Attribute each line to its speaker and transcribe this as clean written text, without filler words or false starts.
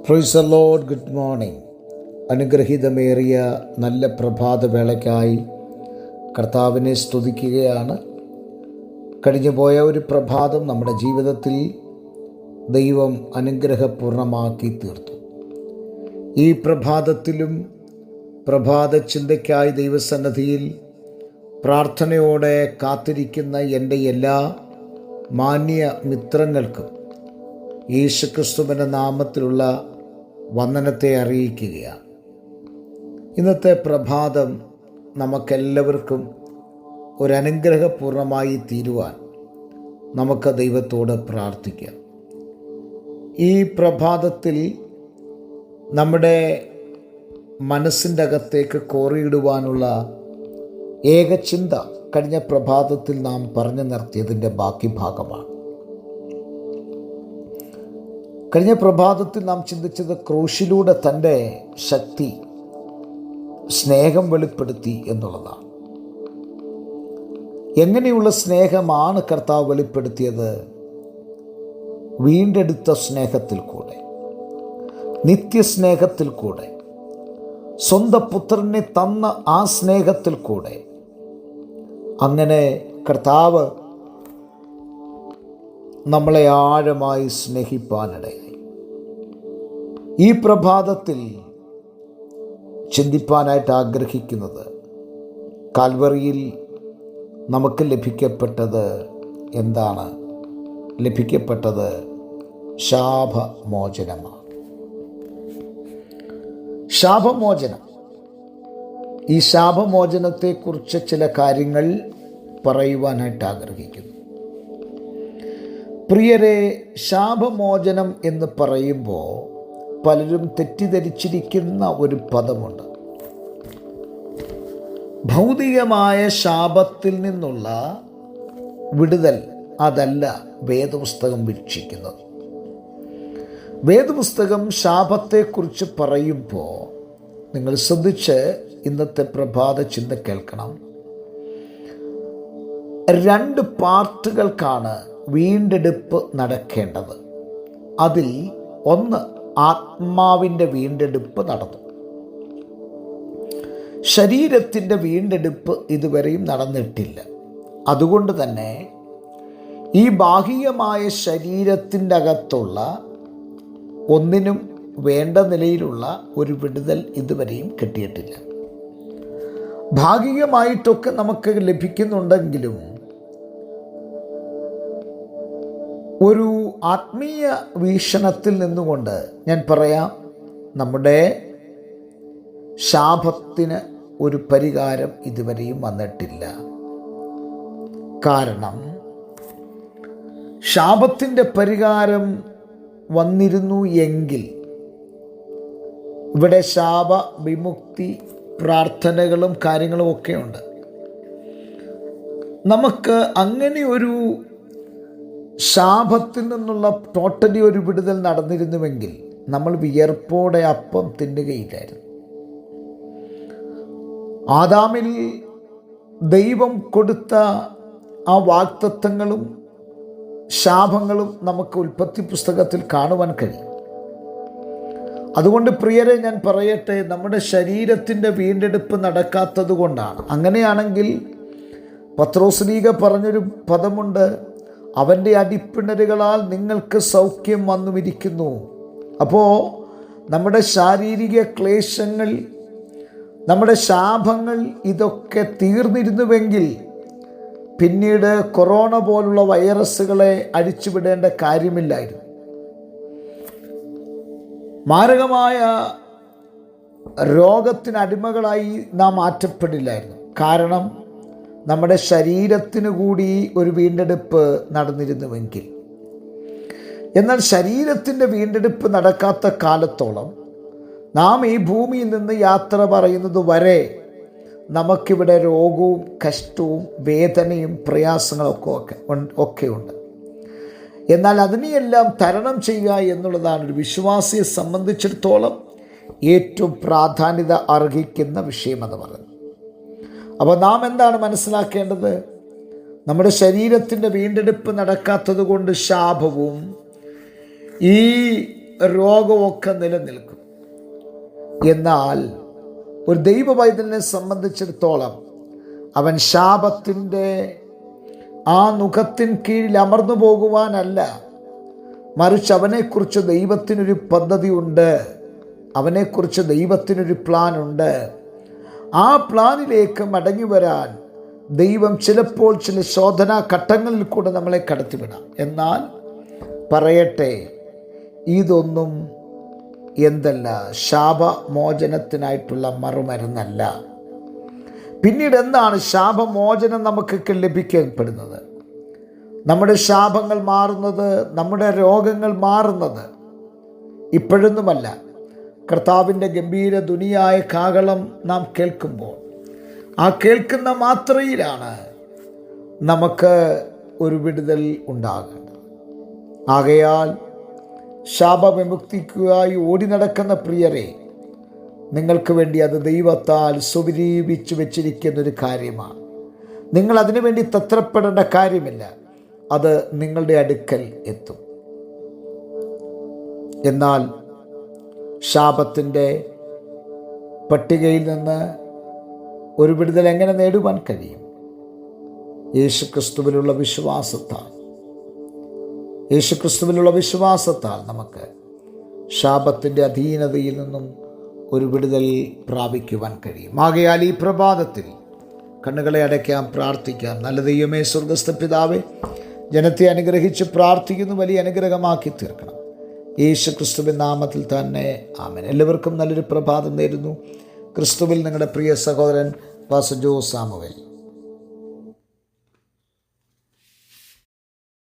Speaker 1: Price the Lord. Good morning. അനുഗ്രഹീതമേറിയ നല്ല പ്രഭാതവേളയ്ക്കായി കർത്താവിനെ സ്തുതിക്കുകയാണ്. കഴിഞ്ഞുപോയ ഒരു പ്രഭാതം നമ്മുടെ ജീവിതത്തിൽ ദൈവം അനുഗ്രഹപൂർണമാക്കി തീർത്തു. ഈ പ്രഭാതത്തിലും പ്രഭാത ചിന്തയ്ക്കായി ദൈവസന്നിധിയിൽ പ്രാർത്ഥനയോടെ കാത്തിരിക്കുന്ന എൻ്റെ എല്ലാ മാന്യ മിത്രങ്ങൾക്കും യേശുക്രിസ്തുവിൻ്റെ നാമത്തിലുള്ള വന്ദനത്തെ അറിയിക്കുകയാണ്. ഇന്നത്തെ പ്രഭാതം നമുക്കെല്ലാവർക്കും ഒരനുഗ്രഹപൂർണമായി തീരുവാൻ നമുക്ക് ദൈവത്തോട് പ്രാർത്ഥിക്കാം. ഈ പ്രഭാതത്തിൽ നമ്മുടെ മനസ്സിൻ്റെ അകത്തേക്ക് കോറിയിടുവാനുള്ള ഏക ചിന്ത കഴിഞ്ഞ പ്രഭാതത്തിൽ നാം പറഞ്ഞു നിർത്തിയതിൻ്റെ ബാക്കി ഭാഗമാണ്. കഴിഞ്ഞ പ്രഭാതത്തിൽ നാം ചിന്തിച്ചത് ക്രൂശിലൂടെ തൻ്റെ ശക്തി, സ്നേഹം വെളിപ്പെടുത്തി എന്നുള്ളതാണ്. എങ്ങനെയുള്ള സ്നേഹമാണ് കർത്താവ് വെളിപ്പെടുത്തിയത്? വീണ്ടെടുത്ത സ്നേഹത്തിൽ കൂടെ, നിത്യസ്നേഹത്തിൽ കൂടെ, സ്വന്തം പുത്രനെ തന്ന ആ സ്നേഹത്തിൽ കൂടെ. അങ്ങനെ കർത്താവ് നമ്മളെ ആഴമായി സ്നേഹിപ്പാനിടയായി. ഈ പ്രഭാതത്തിൽ ചിന്തിപ്പാനായിട്ട് ആഗ്രഹിക്കുന്നത്, കാൽവറിയിൽ നമുക്ക് ലഭിക്കപ്പെട്ടത് എന്താണ്? ലഭിക്കപ്പെട്ടത് ശാപമോചനമാണ്. ശാപമോചനം. ഈ ശാപമോചനത്തെക്കുറിച്ച് ചില കാര്യങ്ങൾ പറയുവാനായിട്ട് ആഗ്രഹിക്കുന്നു. പ്രിയരെ, ശാപമോചനം എന്ന് പറയുമ്പോൾ പലരും തെറ്റിദ്ധരിച്ചിരിക്കുന്ന ഒരു പദമുണ്ട്. ഭൗതികമായ ശാപത്തിൽ നിന്നുള്ള വിടുതൽ അതല്ല വേദപുസ്തകം വീക്ഷിക്കുന്നത്. വേദപുസ്തകം ശാപത്തെക്കുറിച്ച് പറയുമ്പോൾ നിങ്ങൾ ശ്രദ്ധിച്ച് ഇന്നത്തെ പ്രഭാത ചിന്ത കേൾക്കണം. രണ്ട് പാർട്ടുകൾക്കാണ് വീണ്ടെടുപ്പ് നടക്കേണ്ടത്. അതിൽ ഒന്ന് ആത്മാവിൻ്റെ വീണ്ടെടുപ്പ് നടന്നു. ശരീരത്തിൻ്റെ വീണ്ടെടുപ്പ് ഇതുവരെയും നടന്നിട്ടില്ല. അതുകൊണ്ട് തന്നെ ഈ ബാഹ്യമായ ശരീരത്തിൻ്റെ അകത്തുള്ള ഒന്നിനും വേണ്ട നിലയിലുള്ള ഒരു വിടുതൽ ഇതുവരെയും കിട്ടിയിട്ടില്ല. ഭാഗികമായിട്ടൊക്കെ നമുക്ക് ലഭിക്കുന്നുണ്ടെങ്കിലും ഒരു ആത്മീയ വീക്ഷണത്തിൽ നിന്നുകൊണ്ട് ഞാൻ പറയാം, നമ്മുടെ ശാപത്തിന് ഒരു പരിഹാരം ഇതുവരെയും വന്നിട്ടില്ല. കാരണം ശാപത്തിൻ്റെ പരിഹാരം വന്നിരുന്നു എങ്കിൽ ഇവിടെ ശാപ വിമുക്തി പ്രാർത്ഥനകളും കാര്യങ്ങളും ഒക്കെ ഉണ്ട്. നമുക്ക് അങ്ങനെ ഒരു ശാപത്തിൽ നിന്നുള്ള ടോട്ടലി ഒരു വിടുതൽ നടന്നിരുന്നുവെങ്കിൽ നമ്മൾ വിയർപ്പോടെ അപ്പം തിന്നുകയില്ലായിരുന്നു. ആദാമിൽ ദൈവം കൊടുത്ത ആ വാഗ്ദത്തങ്ങളും ശാപങ്ങളും നമുക്ക് ഉൽപ്പത്തി പുസ്തകത്തിൽ കാണുവാൻ കഴിയും. അതുകൊണ്ട് പ്രിയരെ, ഞാൻ പറയട്ടെ, നമ്മുടെ ശരീരത്തിൻ്റെ വീണ്ടെടുപ്പ് നടക്കാത്തത് കൊണ്ടാണ്. അങ്ങനെയാണെങ്കിൽ പത്രോസ്ലീഗ പറഞ്ഞൊരു പദമുണ്ട്, അവൻ്റെ അടിപ്പിണരുകളാൽ നിങ്ങൾക്ക് സൗഖ്യം വന്നുമിരിക്കുന്നു. അപ്പോൾ നമ്മുടെ ശാരീരിക ക്ലേശങ്ങൾ, നമ്മുടെ ശാപങ്ങൾ ഇതൊക്കെ തീർന്നിരുന്നുവെങ്കിൽ പിന്നീട് കൊറോണ പോലുള്ള വൈറസുകളെ അഴിച്ചുവിടേണ്ട കാര്യമില്ലായിരുന്നു. മാരകമായ രോഗത്തിന് അടിമകളായി നാം മാറ്റപ്പെടില്ലായിരുന്നു. കാരണം നമ്മുടെ ശരീരത്തിന് കൂടി ഒരു വീണ്ടെടുപ്പ് നടന്നിരുന്നുവെങ്കിൽ. എന്നാൽ ശരീരത്തിൻ്റെ വീണ്ടെടുപ്പ് നടക്കാത്ത കാലത്തോളം നാം ഈ ഭൂമിയിൽ നിന്ന് യാത്ര പറയുന്നത് വരെ നമുക്കിവിടെ രോഗവും കഷ്ടവും വേദനയും പ്രയാസങ്ങളൊക്കെ ഉണ്ട്. എന്നാൽ അതിനെയെല്ലാം തരണം ചെയ്യുക എന്നുള്ളതാണ് ഒരു വിശ്വാസിയെ സംബന്ധിച്ചിടത്തോളം ഏറ്റവും പ്രാധാന്യത അർഹിക്കുന്ന വിഷയമെന്ന് പറയുന്നത്. അപ്പോൾ നാം എന്താണ് മനസ്സിലാക്കേണ്ടത്? നമ്മുടെ ശരീരത്തിൻ്റെ വീണ്ടെടുപ്പ് നടക്കാത്തത് കൊണ്ട് ശാപവും ഈ രോഗമൊക്കെ നിലനിൽക്കും. എന്നാൽ ഒരു ദൈവവൈദ്യനെ സംബന്ധിച്ചിടത്തോളം അവൻ ശാപത്തിൻ്റെ ആ നുഖത്തിൻ കീഴിൽ അമർന്നു പോകുവാനല്ല, മറിച്ച് അവനെക്കുറിച്ച് ദൈവത്തിനൊരു പദ്ധതിയുണ്ട്, അവനെക്കുറിച്ച് ദൈവത്തിനൊരു പ്ലാനുണ്ട്. ആ പ്ലാനിലേക്ക് മടങ്ങി വരാൻ ദൈവം ചിലപ്പോൾ ചില ശോധനാ ഘട്ടങ്ങളിൽ കൂടെ നമ്മളെ കടത്തിവിടാം. എന്നാൽ പറയട്ടെ, ഇതൊന്നും എന്തല്ല, ശാപമോചനത്തിനായിട്ടുള്ള മറുമരുന്നല്ല. പിന്നീട് എന്താണ് ശാപമോചനം നമുക്ക് ലഭിക്കപ്പെടുന്നത്? നമ്മുടെ ശാപങ്ങൾ മാറുന്നത്, നമ്മുടെ രോഗങ്ങൾ മാറുന്നത് ഇപ്പോഴൊന്നുമല്ല. കർത്താവിൻ്റെ ഗംഭീര ധ്വനിയായ കാഹളം നാം കേൾക്കുമ്പോൾ, ആ കേൾക്കുന്ന മാത്രയിലാണ് നമുക്ക് ഒരു വിടുതൽ ഉണ്ടാകേണ്ടത്. ആകയാൽ ശാപവിമുക്തിക്കായി ഓടി നടക്കുന്ന പ്രിയരെ, നിങ്ങൾക്ക് വേണ്ടി അത് ദൈവത്താൽ സ്വരൂപിച്ചു വെച്ചിരിക്കുന്നൊരു കാര്യമാണ്. നിങ്ങൾ അതിനു വേണ്ടി തത്രപ്പെടേണ്ട കാര്യമില്ല, അത് നിങ്ങളുടെ അടുക്കൽ എത്തും. എന്നാൽ ശാപത്തിൻ്റെ പട്ടികയിൽ നിന്ന് ഒരു വിടുതൽ എങ്ങനെ നേടുവാൻ കഴിയും? യേശുക്രിസ്തുവിലുള്ള വിശ്വാസത്താൽ. യേശുക്രിസ്തുവിലുള്ള വിശ്വാസത്താൽ നമുക്ക് ശാപത്തിൻ്റെ അധീനതയിൽ നിന്നും ഒരു വിടുതൽ പ്രാപിക്കുവാൻ കഴിയും. ആകയാൽ ഈ പ്രഭാതത്തിൽ കണ്ണുകളെ അടയ്ക്കാം, പ്രാർത്ഥിക്കാം. നല്ല ദൈവമേ, സ്വർഗ്ഗസ്ഥ പിതാവേ, ജനത്തെ അനുഗ്രഹിച്ച് പ്രാർത്ഥിക്കുന്നു, വലിയ അനുഗ്രഹമാക്കി തീർക്കണം. യേശുക്രിസ്തുവിൻ നാമത്തിൽ തന്നെ ആമേൻ. എല്ലാവർക്കും നല്ലൊരു പ്രഭാതം നേരുന്നു. ക്രിസ്തുവിൽ നിങ്ങളുടെ പ്രിയ സഹോദരൻ പാസ്റ്റർ ജോസ് സാമുവേൽ.